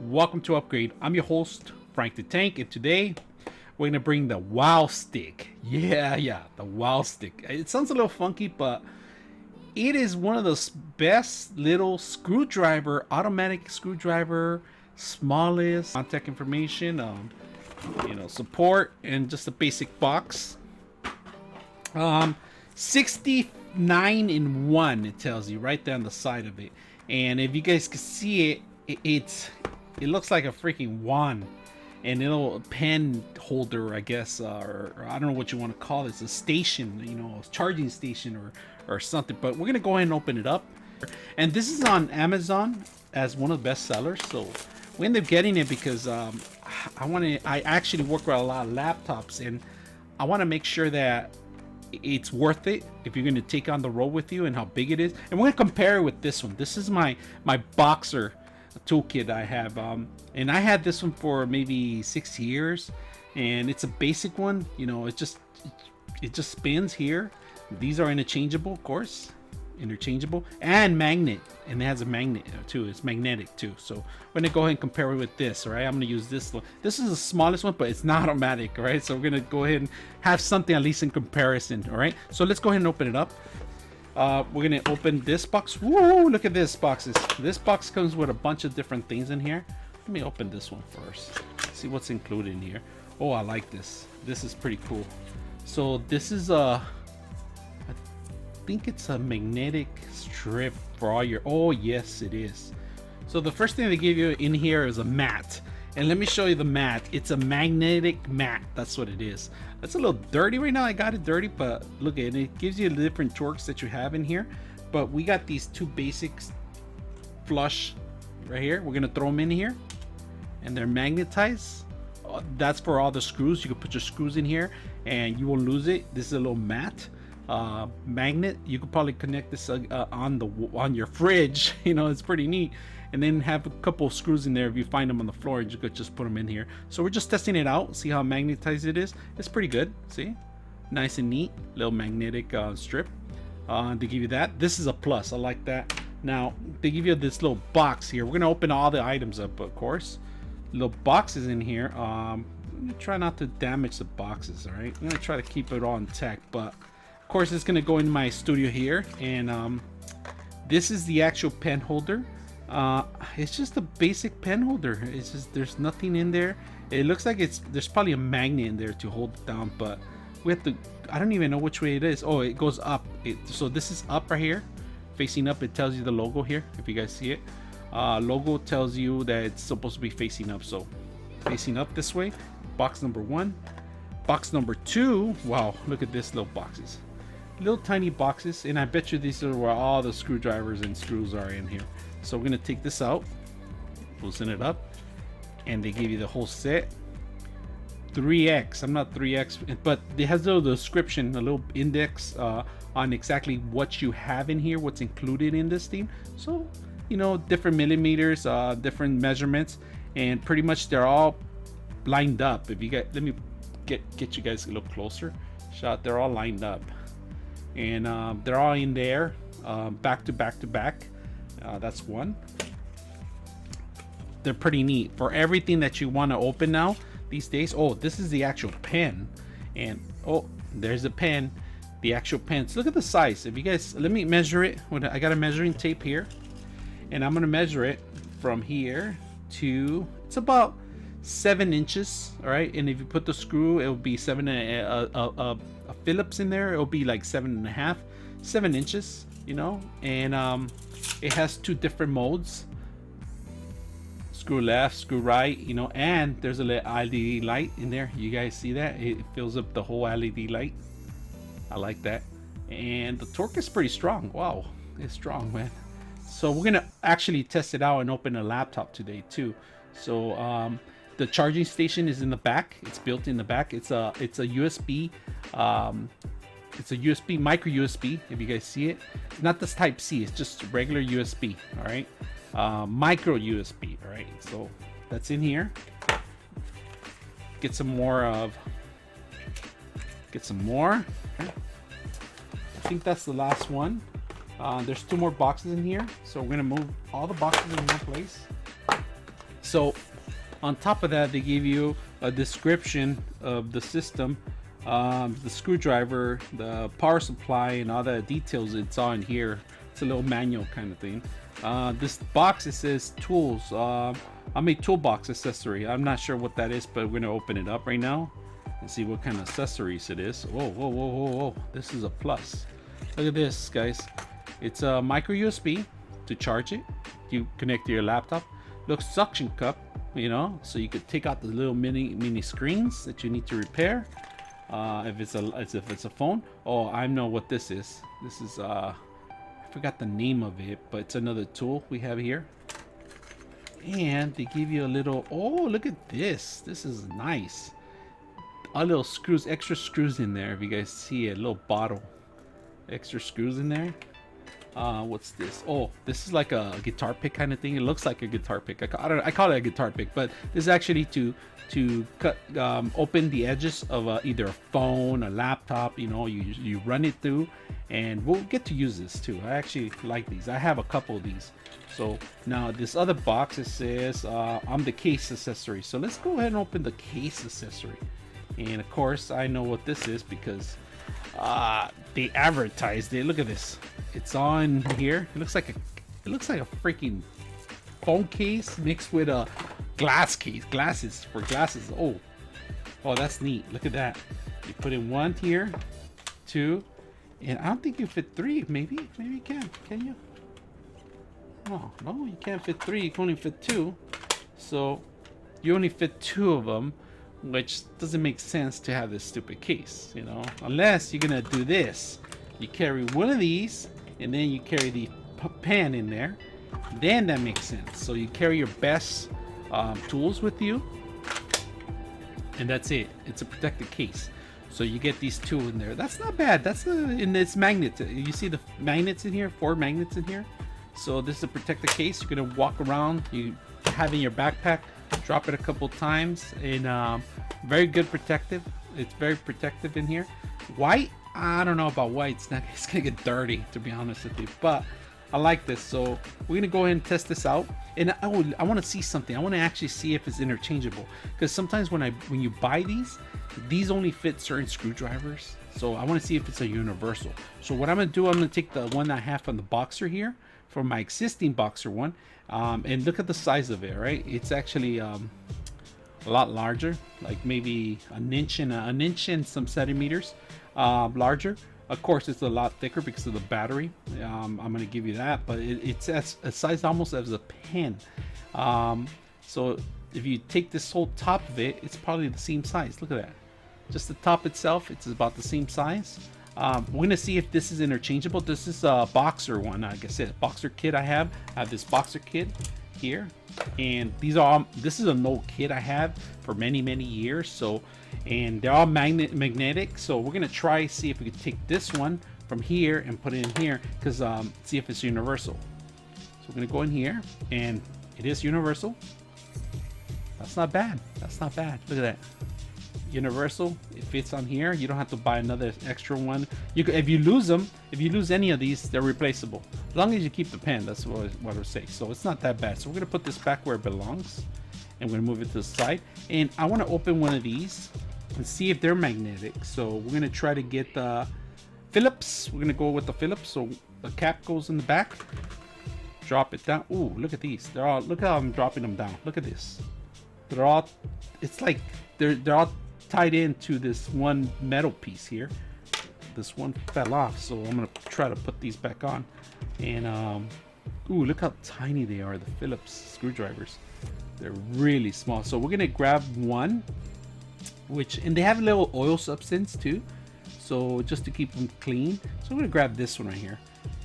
Welcome to Upgrade. I'm your host, Frank the Tank, and today we're gonna bring the Wowstick. Yeah, the Wowstick. It sounds a little funky, but it is one of the best little screwdriver, automatic screwdriver, smallest. Contact information, support, and just a basic box. 69 in 1. It tells you right there on the side of it, and if you guys can see it, it looks like a freaking wand and a little pen holder, I guess, or I don't know what you want to call this, a station, a charging station or something. But we're gonna go ahead and open it up, and this is on Amazon as one of the best sellers. So we ended up getting it because I actually work with a lot of laptops, and I want to make sure that it's worth it if you're going to take on the road with you and how big it is. And we're going to compare it with this one. This is my boxer toolkit I have, and I had this one for maybe 6 years, and it's a basic one. It just spins here. These are interchangeable, of course, interchangeable, and magnet, and it has a magnet too. It's magnetic too. So we're gonna go ahead and compare it with this. All right, I'm gonna use this one. This is the smallest one, but it's not automatic. All right, so we're gonna go ahead and have something at least in comparison. All right, so let's go ahead and open it up. We're gonna open this box. Whoa, look at this boxes. This box comes with a bunch of different things in here. Let me open this one first. See what's included in here. Oh, I like this. This is pretty cool. So this is I think it's a magnetic strip for all your. Oh yes, it is. So the first thing they give you in here is a mat. And let me show you the mat. It's a magnetic mat. That's what it is. It's a little dirty right now. I got it dirty, but look at it. It gives you the different torques that you have in here. But we got these two basics flush right here. We're gonna throw them in here, and they're magnetized. That's for all the screws. You can put your screws in here, and you won't lose it. This is a little mat. Magnet. You could probably connect this on your fridge. It's pretty neat. And then have a couple of screws in there. If you find them on the floor, you could just put them in here. So we're just testing it out, see how magnetized it is. It's pretty good. See, nice and neat little magnetic strip. They give you that. This is a plus. I like that. Now they give you this little box here. We're gonna open all the items up, of course. Little boxes in here. I'm gonna try not to damage the boxes. All right, I'm gonna try to keep it all intact, but of course it's gonna go in my studio here. And this is the actual pen holder. It's just a basic pen holder. It's just, there's nothing in there. It looks like there's probably a magnet in there to hold it down, but we have to, I don't even know which way it is. Oh, it goes up. So this is up right here, facing up. It tells you the logo here, if you guys see it. Logo tells you that it's supposed to be facing up. So facing up this way. Box number 1. Box number 2. Wow, look at this little boxes. Little tiny boxes, and I bet you these are where all the screwdrivers and screws are in here. So we're gonna take this out, loosen it up, and they give you the whole set. 3x. I'm not 3x, but it has a little description, a little index on exactly what you have in here, what's included in this thing. So different millimeters, different measurements, and pretty much they're all lined up. If you get, let me get you guys a little closer. They're all lined up, and they're all in there, back to back to back. That's one. They're pretty neat for everything that you want to open now these days. Oh, this is the actual pen, and oh, there's a pen, the actual pen. So look at the size. If you guys, let me measure it. I got a measuring tape here, and I'm gonna measure it from here to, it's about 7 inches. All right, and if you put the screw, it'll be a Phillips in there. It'll be like 7.5, 7 inches. And it has 2 different modes: screw left, screw right. And there's a little LED light in there. You guys see that? It fills up the whole LED light. I like that. And the torque is pretty strong. Wow, it's strong, man. So we're gonna actually test it out and open a laptop today too. So the charging station is in the back. It's built in the back. It's a USB. It's a USB, micro USB, if you guys see it. It's not this type C, it's just regular USB, all right? Micro USB, all right? So that's in here. Get some more. I think that's the last one. There's 2 more boxes in here. So we're gonna move all the boxes in one place. So on top of that, they give you a description of the system, the screwdriver, the power supply, and all the details. It's on here. It's a little manual kind of thing. This box, it says tools. I'm a toolbox accessory. I'm not sure what that is, but we're gonna open it up right now and see what kind of accessories it is. Whoa, whoa, whoa, whoa, whoa! This is a plus. Look at this, guys. It's a micro USB to charge it. You connect to your laptop. Looks suction cup, you know, so you could take out the little mini screens that you need to repair. If it's a phone. Oh, I know what this is. This is I forgot the name of it, but it's another tool we have here. And they give you a little, oh, look at this. This is nice. A little screws, extra screws in there. If you guys see it, a little bottle, extra screws in there. What's this? Oh, this is like a guitar pick kind of thing. It looks like a guitar pick. I call it a guitar pick, but this is actually to cut open the edges of either a phone, a laptop. You know, you run it through, and we'll get to use this too. I actually like these. I have a couple of these. So now this other box, it says I'm the case accessory. So let's go ahead and open the case accessory. And of course, I know what this is because they advertised it. Look at this. It's on here. It looks like a freaking phone case mixed with a glass case. Glasses for glasses. Oh, that's neat. Look at that. You put in one here, two, and I don't think you fit three. Maybe you can. Can you? Oh, no, you can't fit three. You can only fit two. So you only fit two of them, which doesn't make sense to have this stupid case, you know, unless you're gonna do this. You carry one of these, and then you carry the pen in there. Then that makes sense. So you carry your best tools with you, and that's it. It's a protected case. So you get these two in there. That's not bad. That's in this magnet. You see the magnets in here? 4 magnets in here. So this is a protected case. You're gonna walk around. You have in your backpack. Drop it a couple times, and very good protective. It's very protective in here. White, I don't know about white. It's gonna get dirty, to be honest with you, but I like this. So we're gonna go ahead and test this out. And I want to see something. I want to actually see if it's interchangeable, because sometimes when you buy these only fit certain screwdrivers. So I want to see if it's a universal. So what I'm gonna do, I'm gonna take the one I have from the Boxer here, from my existing Boxer one, and look at the size of it. Right, it's actually a lot larger, like maybe an inch and some centimeters larger. Of course, it's a lot thicker because of the battery. I'm gonna give you that, but it's as a size almost as a pen. So if you take this whole top of it, it's probably the same size. Look at that. Just the top itself, it's about the same size. We're gonna see if this is interchangeable. This is a Boxer one, like I said, Boxer kit. I have this Boxer kit here, and this is an old kit I have for many years. So, and they're all magnetic. So we're gonna try see if we can take this one from here and put it in here, because see if it's universal. So we're gonna go in here, and it is universal. That's not bad. That's not bad. Look at that. Universal. It fits on here. You don't have to buy another extra one. You could, if you lose any of these, they're replaceable, as long as you keep the pen. That's what I would say. So it's not that bad. So we're gonna put this back where it belongs, and we're gonna move it to the side. And I want to open one of these and see if they're magnetic. So we're gonna try to get the Phillips. We're gonna go with the Phillips. So the cap goes in the back. Drop it down. Ooh, look at these. They're all. Look how I'm dropping them down. Look at this. They're all. It's like they're all tied into this one metal piece here. This one fell off, so I'm gonna try to put these back on. And ooh, look how tiny they are, the Phillips screwdrivers. They're really small. So we're gonna grab one, and they have a little oil substance too, so just to keep them clean. So I'm gonna grab this one right here,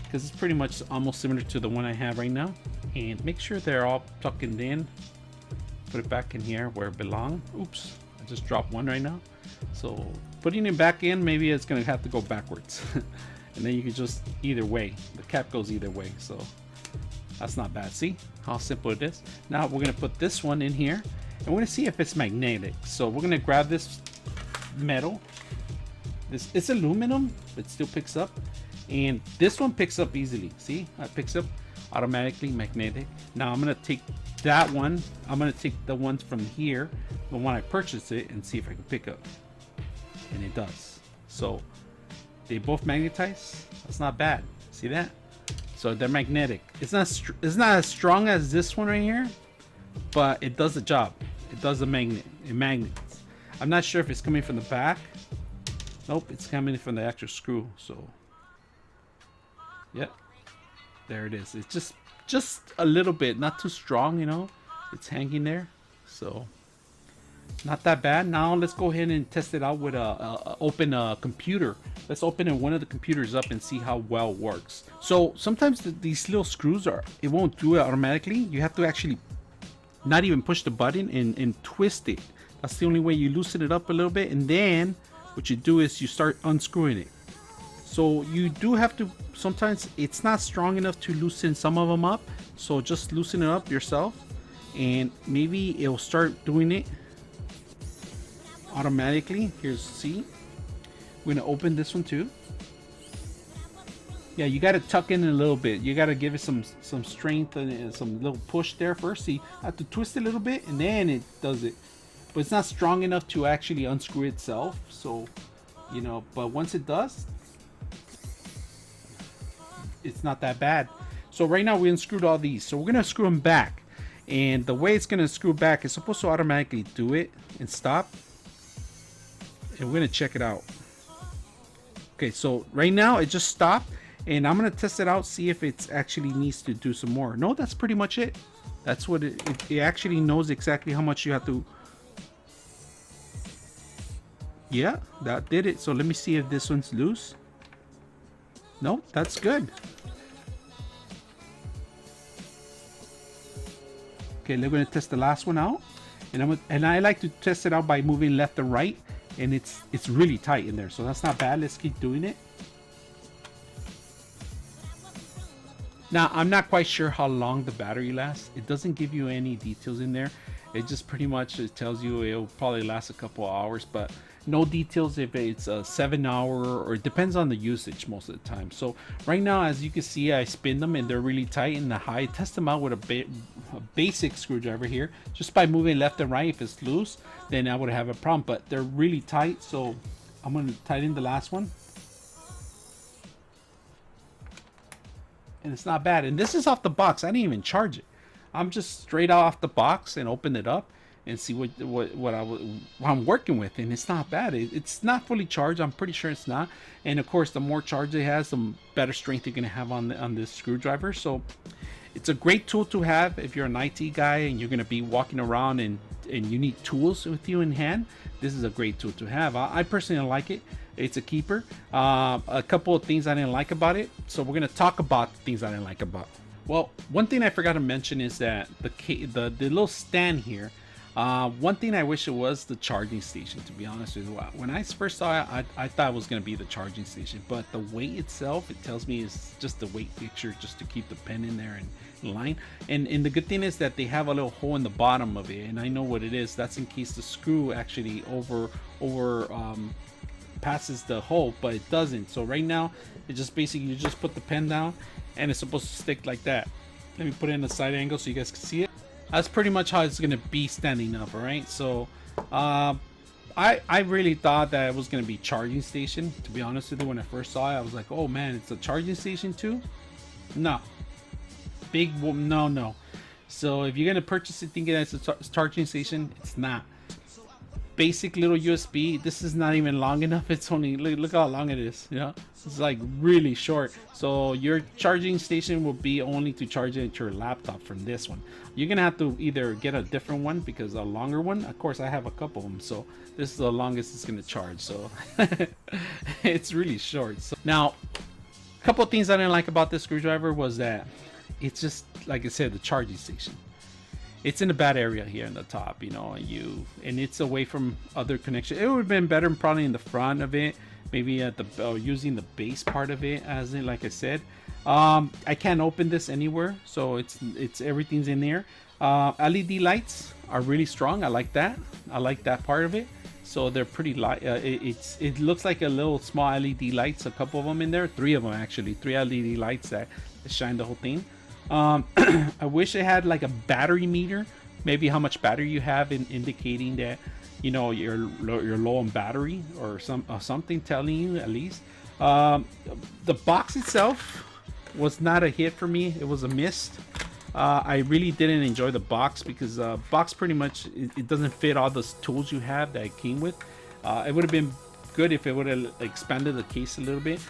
because it's pretty much almost similar to the one I have right now. And make sure they're all tucked in. Put it back in here where it belongs. Oops. Just drop one right now. So putting it back in, maybe it's gonna have to go backwards. And then you can just, either way, the cap goes either way, so that's not bad. See how simple it is. Now we're gonna put this one in here, and we're gonna see if it's magnetic. So we're gonna grab this metal. It's aluminum, it still picks up, and this one picks up easily. See how it picks up automatically, magnetic. Now I'm gonna take that one, I'm gonna take the ones from here, the one I purchased it, and see if I can pick up. And it does. So they both magnetize. That's not bad. See that? So they're magnetic. It's not as strong as this one right here, but it does the job. It does the magnet. It magnets. I'm not sure if it's coming from the back. Nope, it's coming from the actual screw. So, yep, there it is. It's just a little bit, not too strong, you know. It's hanging there, so not that bad. Now let's go ahead and test it out with open a computer. Let's open one of the computers up and see how well it works. So sometimes these little screws it won't do it automatically. You have to actually not even push the button and twist it. That's the only way. You loosen it up a little bit, and then what you do is you start unscrewing it. So you do have to, sometimes it's not strong enough to loosen some of them up, so just loosen it up yourself and maybe it'll start doing it automatically. Here's, see, we're gonna open this one too. Yeah, you got to tuck in a little bit. You got to give it some strength and some little push there first. See, I have to twist it a little bit and then it does it. But it's not strong enough to actually unscrew itself. So, you know, but once it does, it's not that bad. So right now we unscrewed all these. So we're going to screw them back. And the way it's going to screw back is supposed to automatically do it and stop. And we're going to check it out. Okay, so right now it just stopped. And I'm going to test it out, see if it actually needs to do some more. No, that's pretty much it. That's what it actually knows exactly how much you have to. Yeah, that did it. So let me see if this one's loose. No, that's good. Okay, we're going to test the last one out. And I like to test it out by moving left and right. And it's really tight in there. So that's not bad. Let's keep doing it. Now, I'm not quite sure how long the battery lasts. It doesn't give you any details in there. It just pretty much tells you it'll probably last a couple of hours, but no details if it's a 7-hour, or it depends on the usage most of the time. So right now, as you can see, I spin them and they're really tight in the high. Test them out with a basic screwdriver here. Just by moving left and right, if it's loose, then I would have a problem, but they're really tight. So I'm going to tighten the last one. And it's not bad. And this is off the box. I didn't even charge it. I'm just straight off the box and open it up and see what I'm working with. And it's not bad. It's not fully charged. I'm pretty sure it's not. And of course, the more charge it has, the better strength you're going to have on this screwdriver. So it's a great tool to have if you're an IT guy and you're going to be walking around and you need tools with you in hand. This is a great tool to have. I personally like it. It's a keeper. A couple of things I didn't like about it. So we're going to talk about the things I didn't like about it. Well, one thing I forgot to mention is that the little stand here. One thing I wish it was the charging station, to be honest with you. When I first saw it, I thought it was going to be the charging station. But the weight itself, it tells me is just the weight fixture, just to keep the pen in there and in line. And the good thing is that they have a little hole in the bottom of it. And I know what it is. That's in case the screw actually passes the hole, but it doesn't. So right now it just basically, you just put the pen down and it's supposed to stick like that. Let me put it in a side angle so you guys can see it. That's pretty much how it's going to be standing up. All right, so I really thought that it was going to be charging station, to be honest with you. When I first saw it, I was like, oh man, it's a charging station too. No, no. So if you're going to purchase it thinking that it's a charging station, it's not. Basic little USB. This is not even long enough. It's only, look how long it is. You know, it's like really short. So your charging station will be only to charge it your laptop from this one. You're gonna have to either get a different one, because a longer one, of course I have a couple of them, so this is the longest it's gonna charge. So it's really short. So now, a couple of things I didn't like about this screwdriver was that it's just, like I said, the charging station. It's in a bad area here in the top, you know, and it's away from other connections. It would have been better probably in the front of it, maybe at the using the base part of it, as in, like I said. I can't open this anywhere, so it's everything's in there. LED lights are really strong. I like that. I like that part of it. So they're pretty light. It looks like a little small LED lights, a couple of them in there, 3 of them actually, 3 LED lights that shine the whole thing. I wish it had like a battery meter, maybe how much battery you have, in indicating that you're low on battery, or something telling you at least. Um, the box itself was not a hit for me. It was a miss. I really didn't enjoy the box because box pretty much it doesn't fit all the tools you have that it came with. It would have been good if it would have expanded the case a little bit.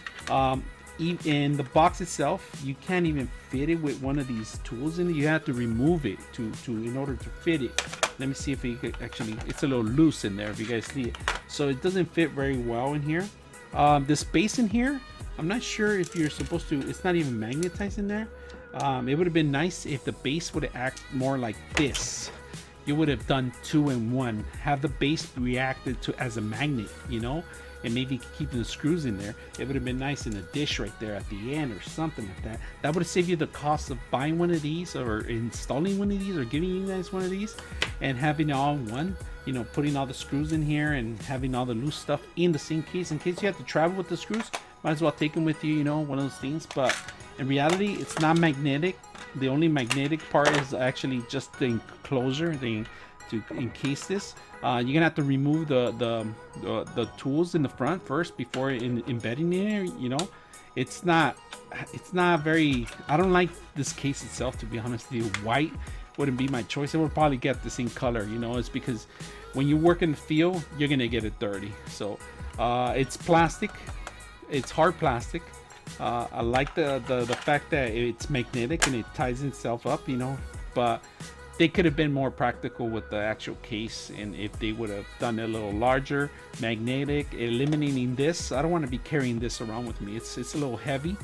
In the box itself, you can't even fit it with one of these tools in it. You have to remove it to in order to fit it. Let me see if it could actually. It's a little loose in there if you guys see it. So it doesn't fit very well in here. The space in here, I'm not sure if you're supposed to. It's not even magnetized in there. It would have been nice if the base would have acted more like this. You would have done 2 in 1. Have the base reacted to as a magnet, and maybe keeping the screws in there. It would have been nice in a dish right there at the end or something like that. That would have saved you the cost of buying one of these or installing one of these or giving you guys one of these and having it all in one. Putting all the screws in here and having all the loose stuff in the same case. In case you have to travel with the screws, might as well take them with you, one of those things. But in reality, it's not magnetic. The only magnetic part is actually just the enclosure to encase this. You're gonna have to remove the tools in the front first before embedding in here. It's not very. I don't like this case itself, to be honest with you. White wouldn't be my choice. I would probably get the same color. It's because when you work in the field, you're gonna get it dirty. So it's plastic. It's hard plastic. I like the fact that it's magnetic and it ties itself up, but they could have been more practical with the actual case, and if they would have done it a little larger, magnetic, eliminating this. I don't want to be carrying this around with me. It's a little heavy.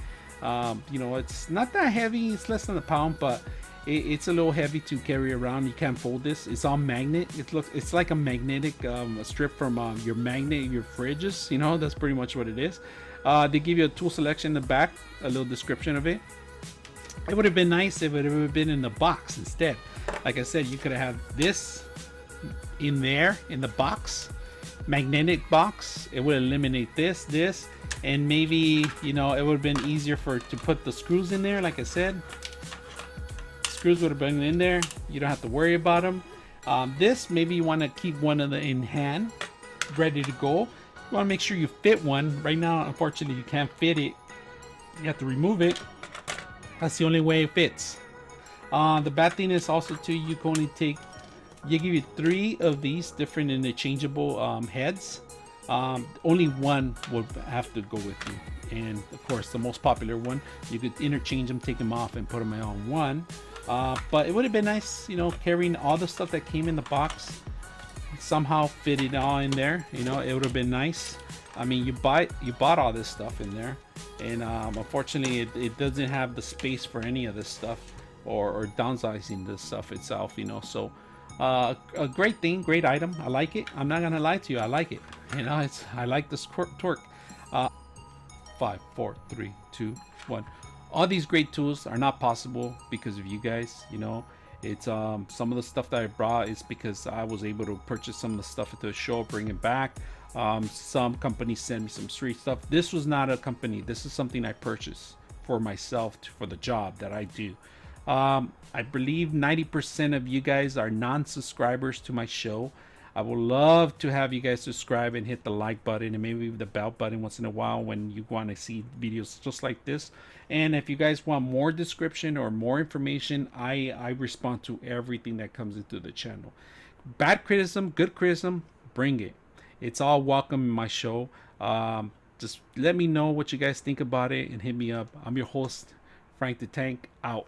It's not that heavy. It's less than a pound, but it's a little heavy to carry around. You can't fold this. It's all magnet. It's like a magnetic a strip from your magnet, your fridges. That's pretty much what it is. They give you a tool selection in the back, a little description of it. It would have been nice if it would have been in the box instead. Like I said, you could have had this in there in the box, magnetic box. It would eliminate this, and maybe it would have been easier to put the screws in there. Like I said, screws would have been in there. You don't have to worry about them. This, maybe you want to keep one of the in hand, ready to go. You want to make sure you fit one. Right now, unfortunately, you can't fit it. You have to remove it. That's the only way it fits. The bad thing is also too, you can only give you 3 of these different interchangeable heads. Only one would have to go with you, and of course the most popular one, you could interchange them, take them off and put them on one. But it would have been nice, carrying all the stuff that came in the box, somehow fit it all in there. It would have been nice. I mean, you bought all this stuff in there, and unfortunately it doesn't have the space for any of this stuff, or downsizing this stuff itself. So a great thing, great item. I like it. I'm not gonna lie to you, I like it. I like this torque. 5, 4, 3, 2, 1. All these great tools are not possible because of you guys. It's some of the stuff that I brought is because I was able to purchase some of the stuff at the show, bring it back. Some companies send me some street stuff. This was not a company. This is something I purchased for myself, for the job that I do. I believe 90% of you guys are non-subscribers to my show. I would love to have you guys subscribe and hit the like button and maybe the bell button once in a while when you want to see videos just like this. And if you guys want more description or more information, I respond to everything that comes into the channel. Bad criticism, good criticism, bring it. It's all welcome in my show. Just let me know what you guys think about it and hit me up. I'm your host, Frank the Tank, out.